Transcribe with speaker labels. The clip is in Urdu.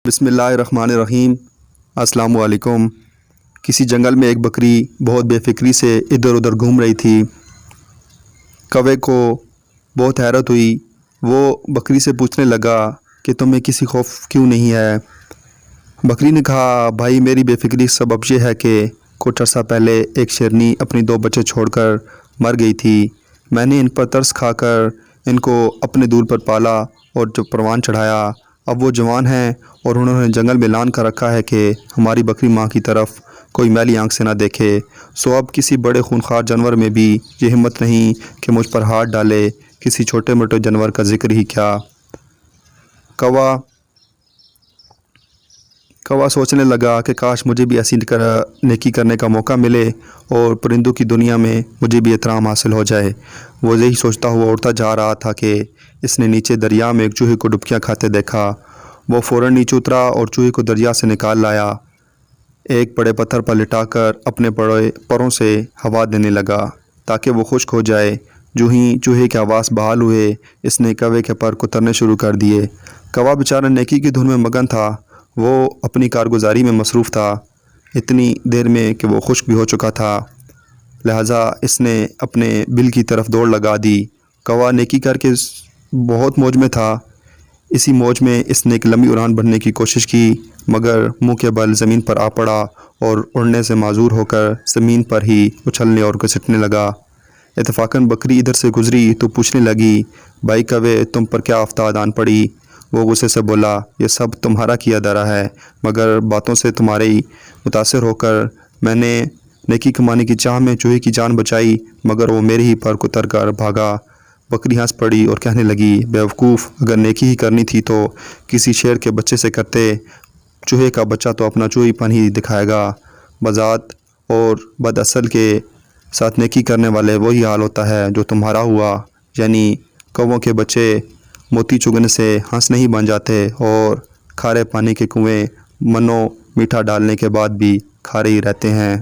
Speaker 1: بسم اللہ الرحمن الرحیم۔ السلام علیکم۔ کسی جنگل میں ایک بکری بہت بے فکری سے ادھر ادھر گھوم رہی تھی۔ کوے کو بہت حیرت ہوئی۔ وہ بکری سے پوچھنے لگا کہ تمہیں کسی خوف کیوں نہیں ہے؟ بکری نے کہا، بھائی میری بے فکری کا سبب یہ ہے کہ کچھ عرصہ پہلے ایک شیرنی اپنی 2 بچے چھوڑ کر مر گئی تھی۔ میں نے ان پر ترس کھا کر ان کو اپنے دول پر پالا اور جو پروان چڑھایا۔ اب وہ جوان ہیں اور انہوں نے جنگل میں اعلان کر رکھا ہے کہ ہماری بکری ماں کی طرف کوئی میلی آنکھ سے نہ دیکھے۔ سو اب کسی بڑے خونخوار جانور میں بھی یہ ہمت نہیں کہ مجھ پر ہاتھ ڈالے، کسی چھوٹے موٹے جانور کا ذکر ہی کیا۔ کوا سوچنے لگا کہ کاش مجھے بھی ایسی نیکی کرنے کا موقع ملے اور پرندوں کی دنیا میں مجھے بھی احترام حاصل ہو جائے۔ وہ یہی سوچتا ہوا اڑتا جا رہا تھا کہ اس نے نیچے دریا میں ایک چوہے کو ڈبکیاں کھاتے دیکھا۔ وہ فوراً نیچے اترا اور چوہے کو دریا سے نکال لایا۔ ایک بڑے پتھر پر لٹا کر اپنے بڑے پروں سے ہوا دینے لگا تاکہ وہ خشک ہو جائے۔ جو ہی چوہے کے آواز بحال ہوئے، اس نے کوے کے پر کترنے شروع کر دیے۔ کوا بیچارہ نیکی کی دھن میں مگن تھا۔ وہ اپنی کارگزاری میں مصروف تھا، اتنی دیر میں کہ وہ خشک بھی ہو چکا تھا، لہٰذا اس نے اپنے بل کی طرف دوڑ لگا دی۔ کوا نیکی کر کے بہت موج میں تھا۔ اسی موج میں اس نے ایک لمبی اڑان بھرنے کی کوشش کی، مگر منہ کے بل زمین پر آ پڑا اور اڑنے سے معذور ہو کر زمین پر ہی اچھلنے اور گھسٹنے لگا۔ اتفاقاً بکری ادھر سے گزری تو پوچھنے لگی، بھائی کوے تم پر کیا آفتاب آن پڑی؟ وہ غصے سے بولا، یہ سب تمہارا کیا دھرا ہے، مگر باتوں سے تمہاری متاثر ہو کر میں نے نیکی کمانے کی چاہ میں چوہے کی جان بچائی، مگر وہ میرے ہی پر کتر کر بھاگا۔ بکری ہنس پڑی اور کہنے لگی، بیوقوف، اگر نیکی ہی کرنی تھی تو کسی شیر کے بچے سے کرتے، چوہے کا بچہ تو اپنا چوہی پن ہی دکھائے گا۔ بذات اور بد اصل کے ساتھ نیکی کرنے والے وہی حال ہوتا ہے جو تمہارا ہوا، یعنی کووں کے بچے موتی چگنے سے ہنس نہیں بن جاتے اور کھارے پانی کے کنویں منو میٹھا ڈالنے کے بعد بھی کھارے ہی رہتے ہیں۔